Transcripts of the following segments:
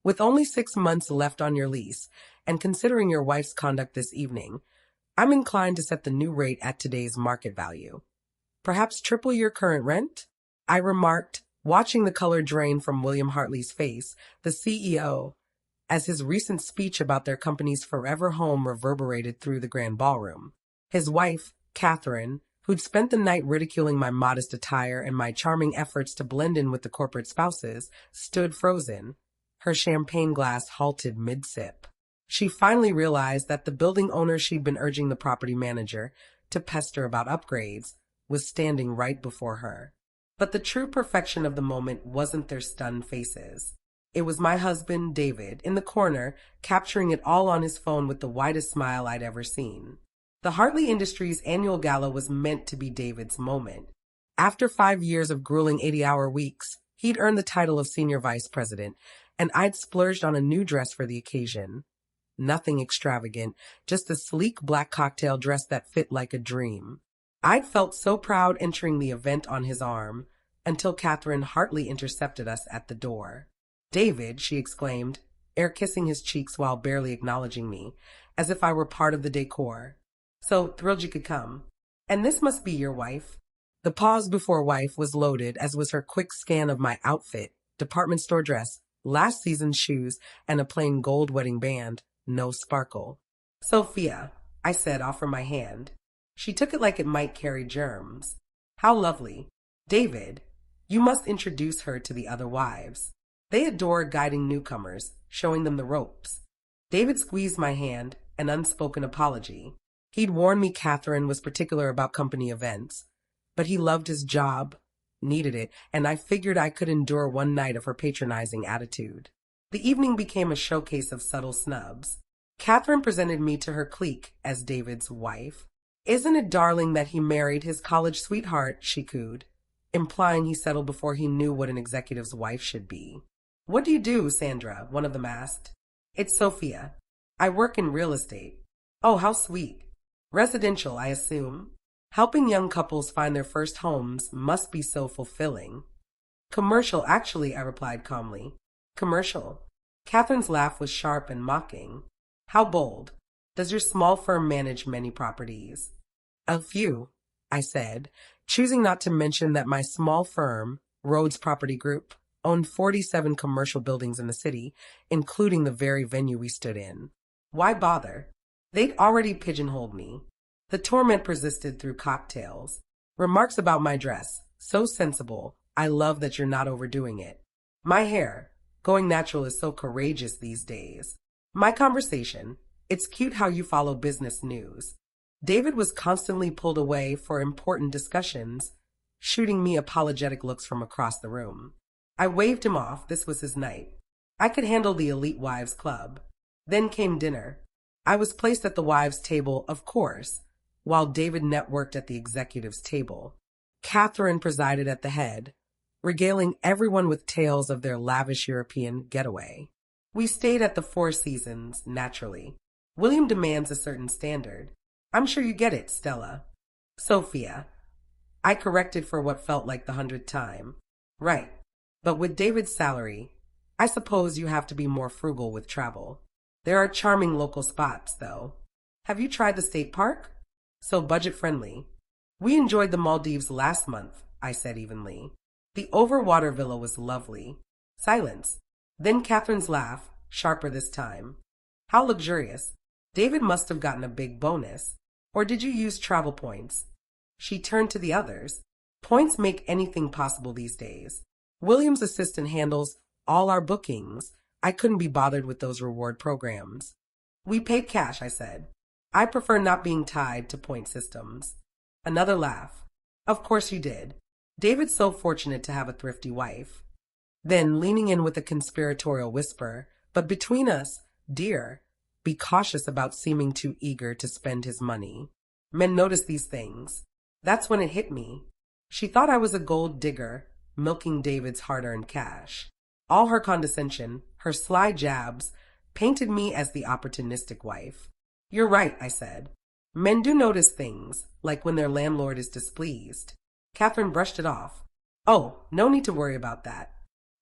With only 6 months left on your lease, and considering your wife's conduct this evening, I'm inclined to set the new rate at today's market value. Perhaps triple your current rent? I remarked, watching the color drain from William Hartley's face, the CEO, as his recent speech about their company's forever home reverberated through the grand ballroom. His wife, Catherine, who'd spent the night ridiculing my modest attire and my charming efforts to blend in with the corporate spouses, stood frozen, her champagne glass halted mid-sip. She finally realized that the building owner she'd been urging the property manager to pester about upgrades was standing right before her. But the true perfection of the moment wasn't their stunned faces. It was my husband, David, in the corner, capturing it all on his phone with the widest smile I'd ever seen. The Hartley Industries annual gala was meant to be David's moment. After 5 years of grueling 80-hour weeks, he'd earned the title of senior vice president, and I'd splurged on a new dress for the occasion. Nothing extravagant, just a sleek black cocktail dress that fit like a dream. I'd felt so proud entering the event on his arm, until Catherine Hartley intercepted us at the door. "David," she exclaimed, air kissing his cheeks while barely acknowledging me, as if I were part of the decor. "So thrilled you could come. And this must be your wife." The pause before wife was loaded, as was her quick scan of my outfit, department store dress, last season's shoes, and a plain gold wedding band, no sparkle. "Sophia," I said, offering my hand. She took it like it might carry germs. "How lovely. David, you must introduce her to the other wives. They adore guiding newcomers, showing them the ropes." David squeezed my hand, an unspoken apology. He'd warned me Catherine was particular about company events, but he loved his job, needed it, and I figured I could endure one night of her patronizing attitude. The evening became a showcase of subtle snubs. Catherine presented me to her clique as David's wife. "Isn't it darling that he married his college sweetheart?" she cooed, implying he settled before he knew what an executive's wife should be. "What do you do, Sandra?" one of them asked. "It's Sophia. I work in real estate." "Oh, how sweet. Residential, I assume. Helping young couples find their first homes must be so fulfilling." "Commercial, actually," I replied calmly. "Commercial." Catherine's laugh was sharp and mocking. "How bold. Does your small firm manage many properties?" "A few," I said, choosing not to mention that my small firm, Rhodes Property Group, owned 47 commercial buildings in the city, including the very venue we stood in. Why bother? They'd already pigeonholed me. The torment persisted through cocktails. Remarks about my dress, so sensible, "I love that you're not overdoing it." My hair, going natural is so courageous these days. My conversation, "It's cute how you follow business news." David was constantly pulled away for important discussions, shooting me apologetic looks from across the room. I waved him off. This was his night. I could handle the elite wives club. Then came dinner. I was placed at the wives' table, of course, while David networked at the executives' table. Catherine presided at the head, regaling everyone with tales of their lavish European getaway. We stayed at the Four Seasons, naturally. William demands a certain standard. "I'm sure you get it, Stella." "Sophia." I corrected for what felt like the 100th time. "Right. But with David's salary, I suppose you have to be more frugal with travel. There are charming local spots, though. Have you tried the state park? So budget-friendly." "We enjoyed the Maldives last month," I said evenly. "The overwater villa was lovely." Silence. Then Catherine's laugh, sharper this time. "How luxurious. David must have gotten a big bonus. Or did you use travel points?" She turned to the others. "Points make anything possible these days. William's assistant handles all our bookings. I couldn't be bothered with those reward programs." "We paid cash," I said. "I prefer not being tied to point systems." Another laugh. "Of course you did. David's so fortunate to have a thrifty wife." Then, leaning in with a conspiratorial whisper, "But between us, dear, be cautious about seeming too eager to spend his money. Men notice these things." That's when it hit me. She thought I was a gold digger, milking David's hard-earned cash. All her condescension, her sly jabs, painted me as the opportunistic wife. "You're right," I said. "Men do notice things, like when their landlord is displeased." Catherine brushed it off. "Oh, no need to worry about that.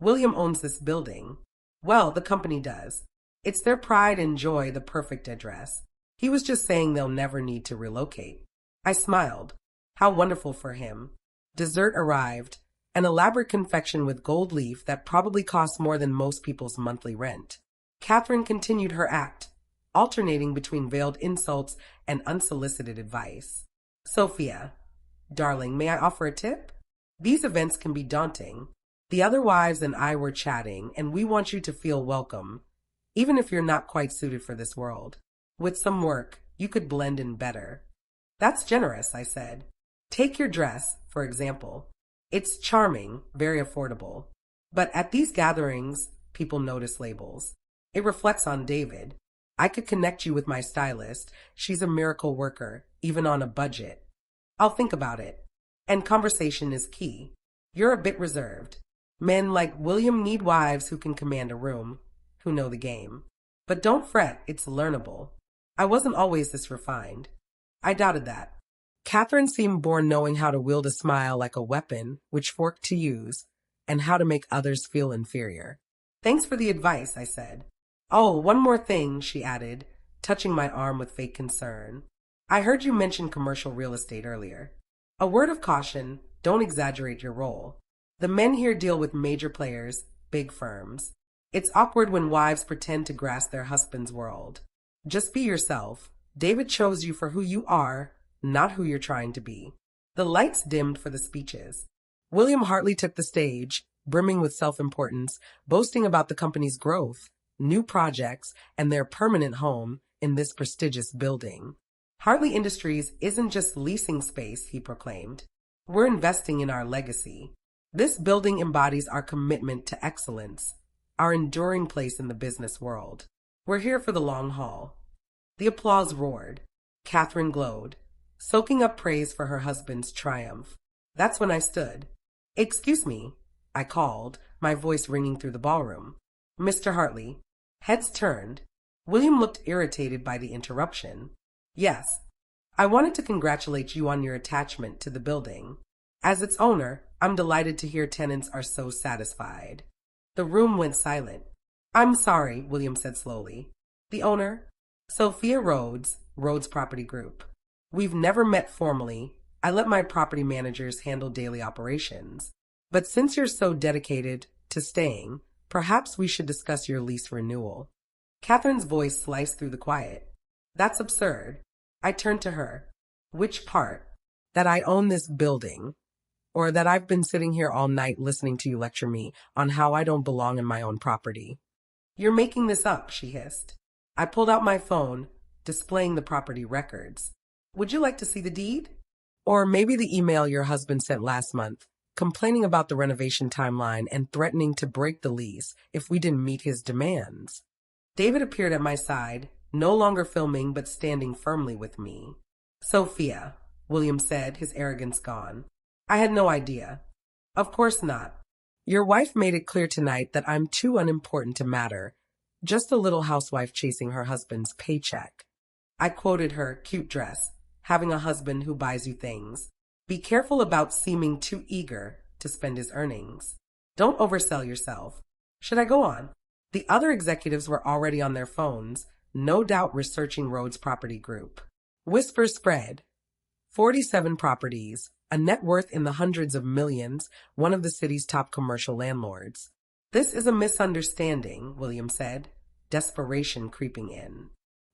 William owns this building. Well, the company does. It's their pride and joy, the perfect address. He was just saying they'll never need to relocate. I smiled. How wonderful for him. Dessert arrived, an elaborate confection with gold leaf that probably cost more than most people's monthly rent. Catherine continued her act, alternating between veiled insults and unsolicited advice. Sophia, darling, may I offer a tip? These events can be daunting. The other wives and I were chatting, and we want you to feel welcome, even if you're not quite suited for this world. With some work, you could blend in better. That's generous, I said. Take your dress, for example. It's charming, very affordable. But at these gatherings, people notice labels. It reflects on David. I could connect you with my stylist. She's a miracle worker, even on a budget. I'll think about it. And conversation is key. You're a bit reserved. Men like William need wives who can command a room, who know the game. But don't fret, it's learnable. I wasn't always this refined. I doubted that. Catherine seemed born knowing how to wield a smile like a weapon, which fork to use, and how to make others feel inferior. Thanks for the advice, I said. Oh, one more thing, she added, touching my arm with fake concern. I heard you mention commercial real estate earlier. A word of caution, don't exaggerate your role. The men here deal with major players, big firms. It's awkward when wives pretend to grasp their husband's world. Just be yourself. David chose you for who you are, not who you're trying to be. The lights dimmed for the speeches. William Hartley took the stage, brimming with self-importance, boasting about the company's growth, new projects, and their permanent home in this prestigious building. Hartley Industries isn't just leasing space, he proclaimed. We're investing in our legacy. This building embodies our commitment to excellence, our enduring place in the business world. We're here for the long haul. The applause roared. Catherine glowed, soaking up praise for her husband's triumph. That's when I stood. Excuse me, I called, my voice ringing through the ballroom. Mr. Hartley. Heads turned. William looked irritated by the interruption. Yes, I wanted to congratulate you on your attachment to the building. As its owner, I'm delighted to hear tenants are so satisfied. The room went silent. I'm sorry, William said slowly. The owner? Sophia Rhodes, Rhodes Property Group. We've never met formally. I let my property managers handle daily operations. But since you're so dedicated to staying, perhaps we should discuss your lease renewal. Catherine's voice sliced through the quiet. That's absurd. I turned to her. Which part? That I own this building? Or that I've been sitting here all night listening to you lecture me on how I don't belong in my own property? You're making this up, she hissed. I pulled out my phone, displaying the property records. Would you like to see the deed? Or maybe the email your husband sent last month, complaining about the renovation timeline and threatening to break the lease if we didn't meet his demands. David appeared at my side, no longer filming but standing firmly with me. Sophia, William said, his arrogance gone. I had no idea. Of course not. Your wife made it clear tonight that I'm too unimportant to matter, just a little housewife chasing her husband's paycheck. I quoted her cute dress, having a husband who buys you things. Be careful about seeming too eager to spend his earnings. Don't oversell yourself. Should I go on? The other executives were already on their phones, no doubt researching Rhodes Property Group. Whispers spread. 47 properties, a net worth in the hundreds of millions, one of the city's top commercial landlords. This is a misunderstanding, William said, desperation creeping in.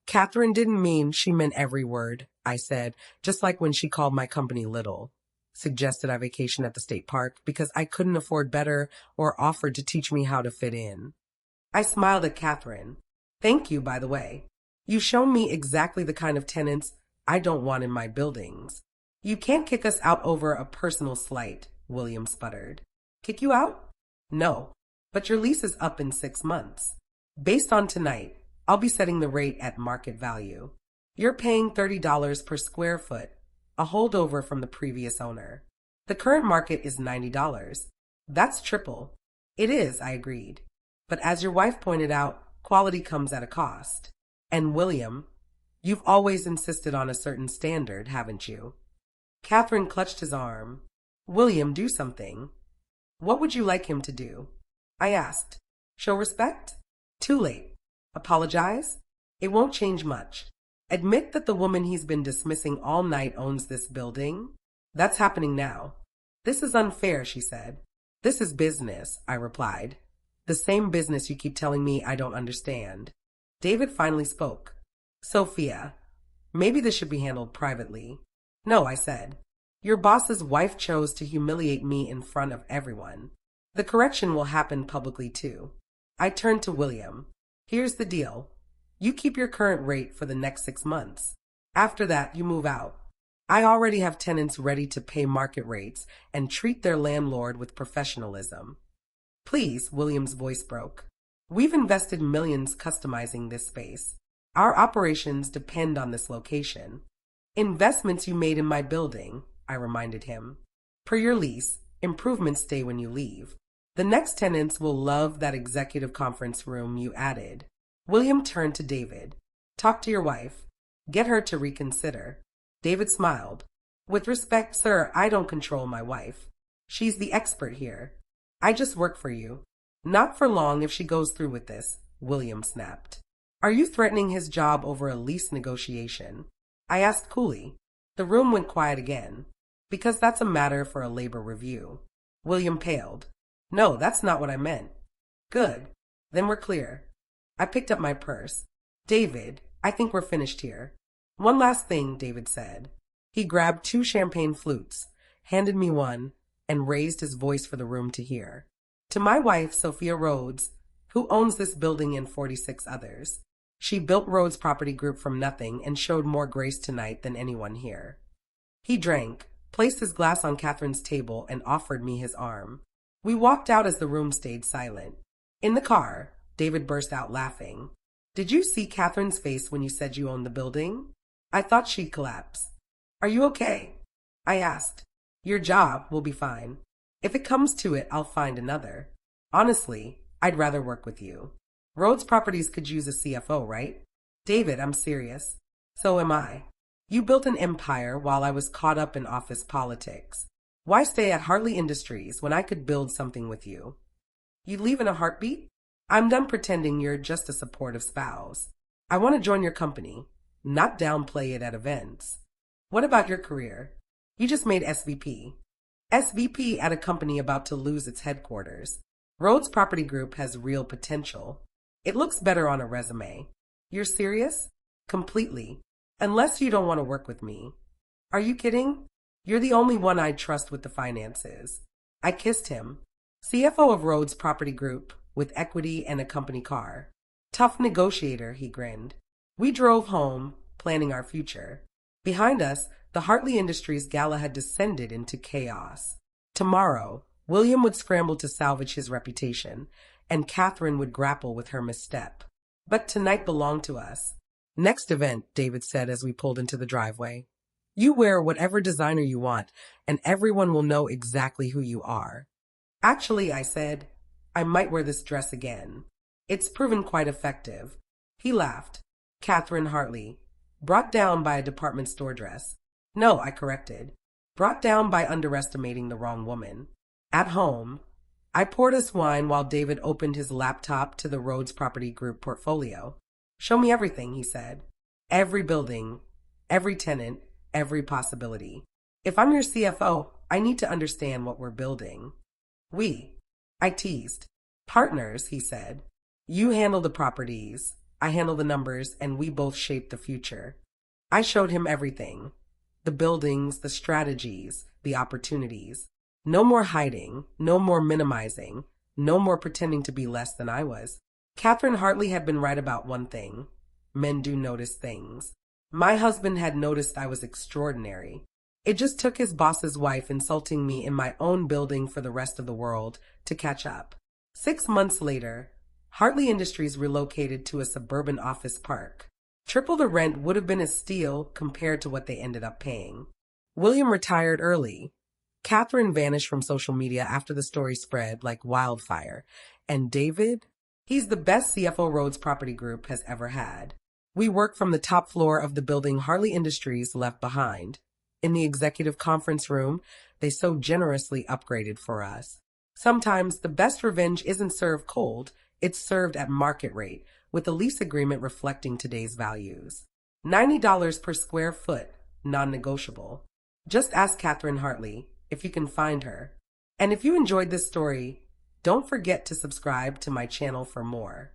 Catherine didn't mean she meant every word, I said, just like when she called my company little. Suggested I vacation at the state park because I couldn't afford better or offered to teach me how to fit in. I smiled at Catherine. Thank you, by the way. You've shown me exactly the kind of tenants I don't want in my buildings. You can't kick us out over a personal slight, William sputtered. Kick you out? No, but your lease is up in 6 months. Based on tonight, I'll be setting the rate at market value. You're paying $30 per square foot, a holdover from the previous owner. The current market is $90. That's triple. It is, I agreed. But as your wife pointed out, quality comes at a cost. And William, you've always insisted on a certain standard, haven't you? Catherine clutched his arm. William, do something. What would you like him to do? I asked. Show respect? Too late. Apologize? It won't change much. Admit that the woman he's been dismissing all night owns this building? That's happening now. This is unfair, she said. This is business, I replied. The same business you keep telling me I don't understand. David finally spoke. Sophia, maybe this should be handled privately. No, I said. Your boss's wife chose to humiliate me in front of everyone. The correction will happen publicly too. I turned to William. Here's the deal. You keep your current rate for the next 6 months. After that, you move out. I already have tenants ready to pay market rates and treat their landlord with professionalism. Please, William's voice broke. We've invested millions customizing this space. Our operations depend on this location. Investments you made in my building, I reminded him. Per your lease, improvements stay when you leave. The next tenants will love that executive conference room you added. William turned to David. Talk to your wife. Get her to reconsider. David smiled. With respect, sir, I don't control my wife. She's the expert here. I just work for you. Not for long if she goes through with this, William snapped. Are you threatening his job over a lease negotiation? I asked coolly. The room went quiet again. Because that's a matter for a labor review. William paled. No, that's not what I meant. Good. Then we're clear. I picked up my purse. David, I think we're finished here. One last thing, David said. He grabbed 2 champagne flutes, handed me one, and raised his voice for the room to hear. To my wife, Sophia Rhodes, who owns this building and 46 others. She built Rhodes Property Group from nothing and showed more grace tonight than anyone here. He drank, placed his glass on Catherine's table, and offered me his arm. We walked out as the room stayed silent. In the car, David burst out laughing. Did you see Catherine's face when you said you owned the building? I thought she'd collapse. Are you okay? I asked. Your job will be fine. If it comes to it, I'll find another. Honestly, I'd rather work with you. Rhodes Properties could use a CFO, right? David, I'm serious. So am I. You built an empire while I was caught up in office politics. Why stay at Hartley Industries when I could build something with you? You'd leave in a heartbeat? I'm done pretending you're just a supportive spouse. I want to join your company, not downplay it at events. What about your career? You just made SVP. SVP at a company about to lose its headquarters. Rhodes Property Group has real potential. It looks better on a resume. You're serious? Completely. Unless you don't want to work with me. Are you kidding? You're the only one I'd trust with the finances. I kissed him. CFO of Rhodes Property Group, with equity and a company car. Tough negotiator, he grinned. We drove home, planning our future. Behind us, the Hartley Industries gala had descended into chaos. Tomorrow, William would scramble to salvage his reputation, and Catherine would grapple with her misstep. But tonight belonged to us. Next event, David said as we pulled into the driveway. You wear whatever designer you want, and everyone will know exactly who you are. Actually, I said, I might wear this dress again. It's proven quite effective. He laughed. Catherine Hartley. Brought down by a department store dress. No, I corrected. Brought down by underestimating the wrong woman. At home, I poured us wine while David opened his laptop to the Rhodes Property Group portfolio. Show me everything, he said. Every building, every tenant, every possibility. If I'm your CFO, I need to understand what we're building. I teased. Partners, he said. You handle the properties, I handle the numbers, and we both shape the future. I showed him everything. The buildings, the strategies, the opportunities. No more hiding, no more minimizing, no more pretending to be less than I was. Catherine Hartley had been right about one thing. Men do notice things. My husband had noticed I was extraordinary. It just took his boss's wife insulting me in my own building for the rest of the world to catch up. 6 months later, Hartley Industries relocated to a suburban office park. Triple the rent would have been a steal compared to what they ended up paying. William retired early. Catherine vanished from social media after the story spread like wildfire. And David? He's the best CFO Rhodes Property Group has ever had. We work from the top floor of the building Hartley Industries left behind. In the executive conference room, they so generously upgraded for us. Sometimes the best revenge isn't served cold, It's served at market rate, with a lease agreement reflecting today's values. $90 per square foot, non-negotiable. Just ask Catherine Hartley if you can find her. And if you enjoyed this story, don't forget to subscribe to my channel for more.